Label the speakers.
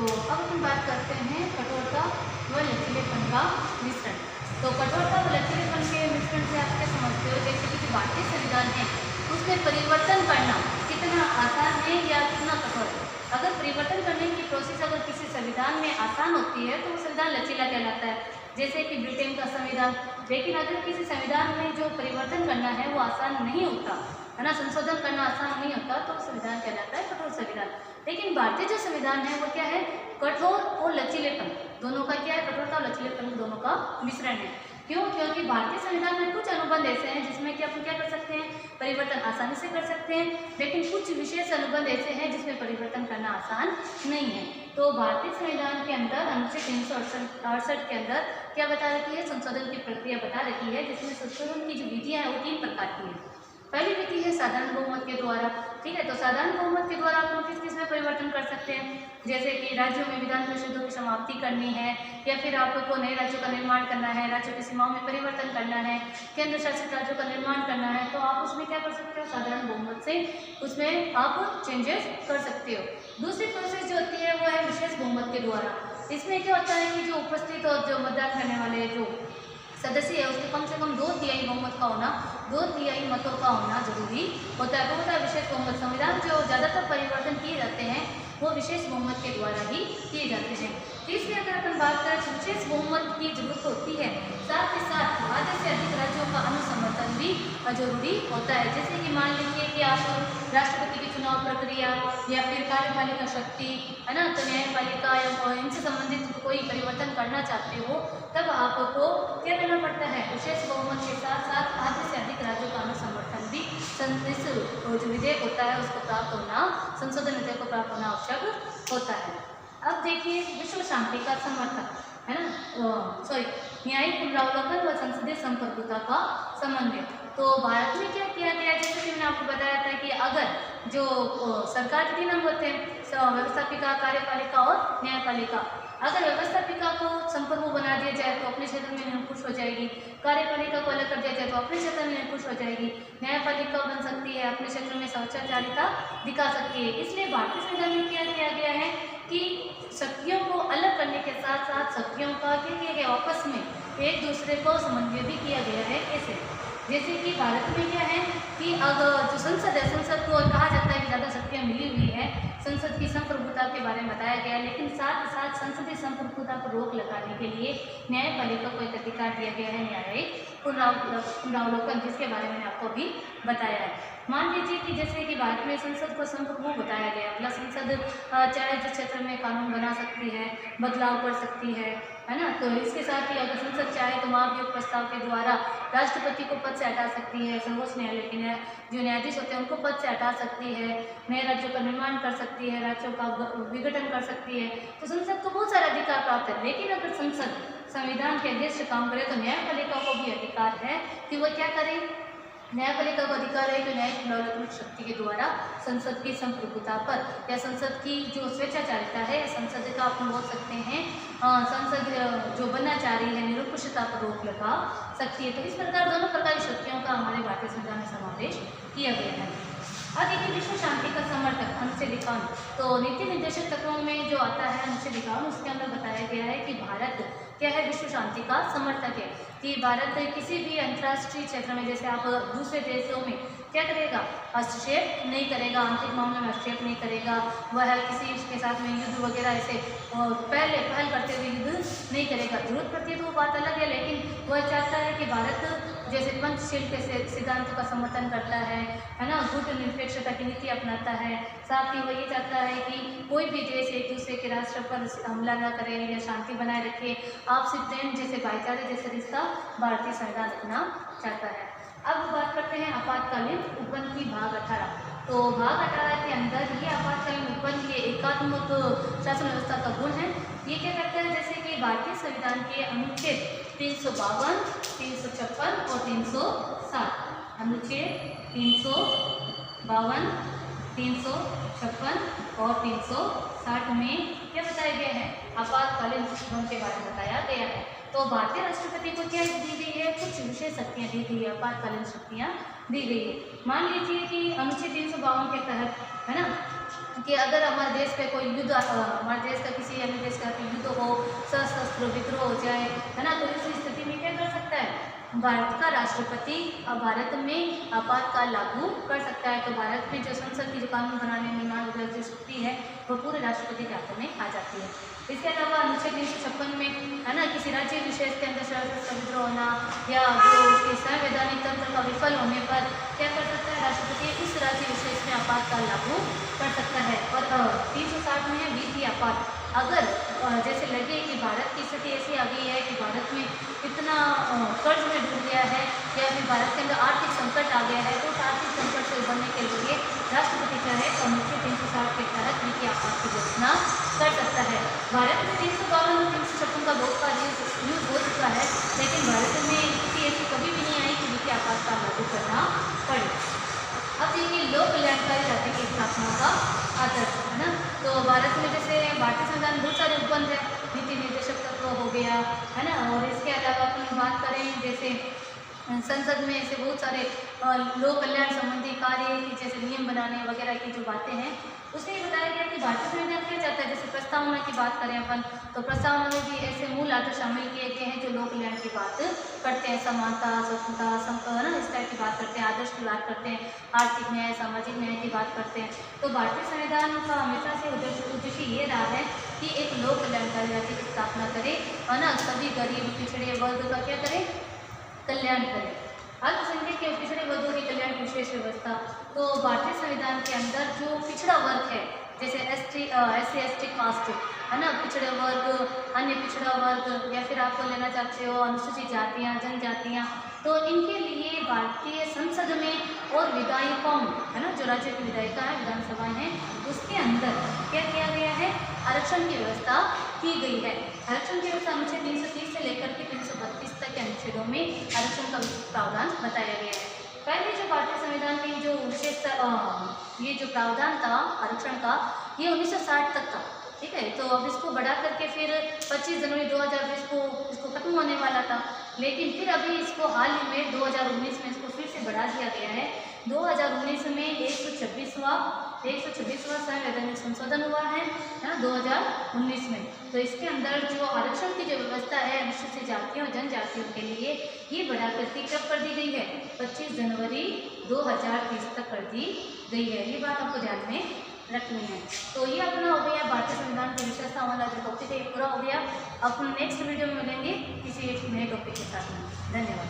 Speaker 1: तो अब हम बात करते हैं कठोरता व लचीलेपन का मिश्रण। तो कठोरता व लचीलेपन के मिश्रण से आप क्या समझते हो? जैसे कि जो भारतीय संविधान है उसमें परिवर्तन करना कितना आसान है या कितना कठोर है? अगर परिवर्तन करने की प्रोसेस अगर किसी संविधान में आसान होती है तो वो संविधान लचीला कहलाता है, जैसे कि ब्रिटेन का संविधान। लेकिन अगर किसी संविधान में जो परिवर्तन करना है वो आसान नहीं होता है ना, संशोधन करना आसान नहीं होता, तो संविधान कहलाता है कठोर संविधान। लेकिन भारतीय जो संविधान है वो क्या है? कठोर और लचीलेपन दोनों का क्या है? कठोरता और लचीलेपन दोनों का मिश्रण है। क्यों? क्योंकि भारतीय संविधान में कुछ अनुबंध ऐसे हैं जिसमें कि अपन क्या कर सकते हैं? परिवर्तन आसानी से कर सकते हैं, लेकिन कुछ विशेष अनुबंध ऐसे हैं जिसमें परिवर्तन करना आसान नहीं है। तो भारतीय संविधान के अंदर अनुच्छेद 368 के अंदर क्या बता रखी है? संशोधन की प्रक्रिया बता रखी है, जिसमें संशोधन की जो विधियां हैं वो 3 प्रकार की है। पहली विधि है साधारण बहुमत के द्वारा। ठीक है, तो साधारण बहुमत के द्वारा आप किस किस में परिवर्तन कर सकते हैं? जैसे कि राज्यों में विधान परिषदों की समाप्ति करनी है, या फिर आपको नए राज्यों का निर्माण करना है, राज्यों की सीमाओं में परिवर्तन करना है, केंद्र शासित राज्यों का निर्माण करना है, तो आप उसमें क्या कर सकते हो? साधारण बहुमत से उसमें आप चेंजेस कर सकते हो। दूसरी प्रोसेस जो होती है वो है विशेष बहुमत के द्वारा। इसमें क्या होता है कि जो उपस्थित और जो मतदान करने वाले जो सदस्य है उसके कम से कम 2/3 बहुमत का होना, 2/3 मतों का होना जरूरी होता है। तो होता है विशेष बहुमत। संविधान जो ज़्यादातर परिवर्तन किए जाते हैं वो विशेष बहुमत के द्वारा ही किए जाते हैं। तीसरी अगर अपन बात करें तो विशेष बहुमत की जरूरत होती है, साथ ही साथ आधे से अधिक राज्यों का अनुसमर्थन भी जरूरी होता है। जैसे कि मान लीजिए कि आप राष्ट्रपति की चुनाव प्रक्रिया या फिर कार्यपालिका शक्ति है ना, तो न्यायपालिका या इनसे संबंधित कोई परिवर्तन करना चाहते हो तब आपको क्या करना पड़ता है? विशेष बहुमत के साथ साथ आधे से अधिक राज्यों का अनुसमर्थन भी इस जो विधेयक होता है उसको प्राप्त होना, संशोधन विधेयक को प्राप्त होना आवश्यक होता है। अब देखिए विश्व शांति का समर्थन है ना, सॉरी न्यायिक पुनरावलोकन व संसदीय संप्रभुता का समन्वय। तो भारत में क्या किया गया? जैसे कि मैंने आपको बताया था कि अगर जो सरकार के 3 अंग होते हैं, व्यवस्थापिका, कार्यपालिका और न्यायपालिका। अगर व्यवस्थापिका को संप्रभु बना दिया जाए तो अपने क्षेत्र में निरंकुश हो जाएगी, कार्यपालिका को अलग कर दिया जाए तो अपने क्षेत्र में निरंकुश हो जाएगी, न्यायपालिका बन सकती है, अपने क्षेत्र में स्वच्छाचारिता दिखा सकती है। इसलिए भारतीय संविधान में क्या किया गया है कि शक्तियों को अलग करने के साथ साथ शक्तियों का क्या किया गया? आपस में एक दूसरे को समन्वय भी किया गया है। कैसे? जैसे कि भारत में क्या है कि अगर जो संसद है, संसद को कहा जाता है कि ज़्यादा शक्तियाँ मिली हुई है, संसद की संप्रभुता के बारे में बताया गया है, लेकिन साथ ही साथ संसदीय संप्रभुता पर रोक लगाने के लिए न्यायपालिका को एक अधिकार दिया गया है, न्यायिक पुनरावलोकन, जिसके बारे में मैंने आपको अभी बताया है। मान लीजिए कि जैसे कि भारत में संसद को संप्रभु बताया गया, मतलब संसद चाहे जिस क्षेत्र में कानून बना सकती है, बदलाव कर सकती है ना, तो इसके साथ ही अगर संसद चाहे तो महाभियोग प्रस्ताव के द्वारा राष्ट्रपति को पद से हटा सकती है, सर्वोच्च न्यायालय के जो न्यायाधीश होते हैं उनको पद से हटा सकती है, नए राज्यों का निर्माण कर सकती है, राज्यों का विघटन कर सकती है। तो संसद को बहुत सारा अधिकार प्राप्त है। लेकिन अगर संसद संविधान के अध्यक्ष काम करे तो न्यायपालिका को भी अधिकार है कि वो क्या करे? न्यायपालिका को अधिकार है कि न्यायिक पुनरावलोकन शक्ति के द्वारा संसद की संप्रभुता पर या संसद की जो स्वेच्छाचारिता है, संसद का अपन बोल सकते हैं, संसद जो बनना चाह रही है निरंकुशता पर रोक लगा सकती है। तो इस प्रकार दोनों प्रकार की शक्तियों का हमारे भारतीय संविधान में समावेश किया गया है। अब देखिए विश्व शांति का समर्थक अनुच्छेद 51। तो नीति निर्देशक तत्वों में जो आता है अनुच्छेद 51, उसके अंदर बताया गया है कि भारत क्या है? विश्व शांति का समर्थक है। कि भारत किसी भी अंतर्राष्ट्रीय क्षेत्र में, जैसे आप दूसरे देशों में क्या करेगा? हस्तक्षेप नहीं करेगा, आंतरिक मामले में हस्तक्षेप नहीं करेगा, वह किसी के साथ में युद्ध वगैरह ऐसे पहल करते हुए युद्ध नहीं करेगा। जरूरत पड़ती है तो वो बात अलग है, लेकिन वह चाहता है कि भारत जैसे पंचशील के सिद्धांतों का समर्थन करता है ना, गुट निरपेक्षता की नीति अपनाता है। साथ ही वो ये चाहता है कि कोई भी देश एक दूसरे के राष्ट्र पर हमला न करे या शांति बनाए रखे, आपसी प्रेम जैसे भाईचारे जैसे रिश्ता भारतीय संविधान रखना चाहता है। अब बात करते हैं आपातकालीन उपबंध की भाग 18। तो भाग 18 के अंदर ये आपातकालीन उपबंध ये एकात्मक शासन व्यवस्था का गुण है। ये क्या करता है? जैसे कि भारतीय संविधान के अनुच्छेद 352, 356 और 360, अनुच्छेद 352, 356 और 360 में क्या बताया गया है? आपातकालीन उपबंध के बारे में बताया गया है। तो भारतीय राष्ट्रपति को क्या दी गई है? कुछ विशेष शक्तियाँ दी गई है, आपातकालीन शक्तियाँ दी गई है। मान लीजिए कि अनुच्छेद 352 के तहत है ना, कि अगर हमारे देश पे कोई युद्ध हमारे देश का किसी अन्य देश का युद्ध हो, सशस्त्र विद्रोह हो जाए, है ना, तो इस स्थिति में क्या कर सकता है, भारत का राष्ट्रपति भारत में आपातकाल लागू कर सकता है। तो भारत में जो संसद की जो कानून बनाने निर्माण वगैरह जो शक्ति है वो पूरे राष्ट्रपति के हाथों में आ जाती है। इसके अलावा अनुच्छेद 356 में, है ना, किसी राज्य विशेष के अंदर सशस्त्र विद्रोह होना या जो उसके संवैधानिक तंत्र का विफल होने पर क्या कर सकता है, राष्ट्रपति इस राज्य विशेष में आपातकाल लागू कर सकता है। और 360 में है विधि आपात। अगर जैसे लगे कि भारत की स्थिति ऐसी आ गई है कि भारत में इतना कर्ज में डूब गया है या फिर भारत के अंदर आर्थिक संकट आ गया है, तो उस आर्थिक संकट से उभरने के लिए राष्ट्रपति चाहे तो अनुच्छेद 360 के तहत विधि आपात की घोषणा कर सकता है। भारत में 352 और 356 का बहुत बार यूज हो चुका है, लेकिन भारत में स्थिति ऐसी कभी भी नहीं आई कि विधि आपात का लागू करना पड़े। अब देखिए लोक कल्याणकारी राज्य की स्थापना का आदर्श, है ना, तो भारत में जैसे भारतीय संविधान बहुत सारे उपबंध है, नीति निर्देशक तत्व हो गया, है ना, और इसके अलावा अपन बात करें जैसे संसद में ऐसे बहुत सारे लोक कल्याण संबंधी कार्य जैसे नियम बनाने वगैरह की जो बातें हैं, उसमें ये बताया गया कि भारतीय संविधान क्या चाहता है। जैसे प्रस्तावना की बात करें अपन, तो प्रस्तावना में भी ऐसे मूल आदर्श शामिल किए गए हैं जो लोक कल्याण की बात करते हैं, समानता, स्वतंत्रता, है ना, इस टाइप की बात करते हैं, आदर्श की बात करते हैं, आर्थिक न्याय, सामाजिक न्याय की बात करते हैं। तो भारतीय संविधान का हमेशा से उद्देश्य ये रहा है कि एक लोक कल्याणकारी राज्य की स्थापना करे, है ना, सभी गरीब पिछड़े वर्ग का क्या करें, कल्याण करें। अल्पसंख्यक के पिछड़े वर्गों के कल्याण की विशेष व्यवस्था। तो भारतीय संविधान के अंदर जो पिछड़ा वर्ग है, जैसे SC/ST कास्ट, है ना, पिछड़े वर्ग, अन्य पिछड़ा वर्ग, या फिर आपको लेना चाहते हो अनुसूचित जातियाँ, जनजातियाँ, तो इनके लिए भारतीय संसद में और विधायिकाओं, है ना, जो राज्य की विधायिका है, विधानसभाएं हैं, उसके अंदर क्या किया गया है, आरक्षण की व्यवस्था की गई है। आरक्षण की व्यवस्था अनुच्छेद 330 से लेकर के 332 तक के अनुच्छेदों में आरक्षण का प्रावधान बताया गया है। पहले जो भारतीय संविधान में जो विशेषता ये जो प्रावधान था आरक्षण का, ये 1960 तक था, ठीक है। तो अब इसको बढ़ा करके फिर 25 जनवरी 2020 को इसको खत्म होने वाला था, लेकिन फिर अभी इसको हाल ही में 2019 में इसको फिर से बढ़ा दिया गया है। 2019 में 126वां संवैधानिक संशोधन हुआ है ना, 2019 में। तो इसके अंदर जो आरक्षण की जो व्यवस्था है अनुसूचित जातियों जनजातियों के लिए, ये बढ़ा करके कब कर दी गई है, 25 जनवरी 2030 तक कर दी गई है। ये बात आपको ध्यान में रखनी है। तो ये अपना हो गया भारतीय संविधान की विशेषता वाला जो टॉपिक है, पूरा हो गया। अपन नेक्स्ट वीडियो में मिलेंगे किसी एक नए टॉपिक के साथ में। धन्यवाद।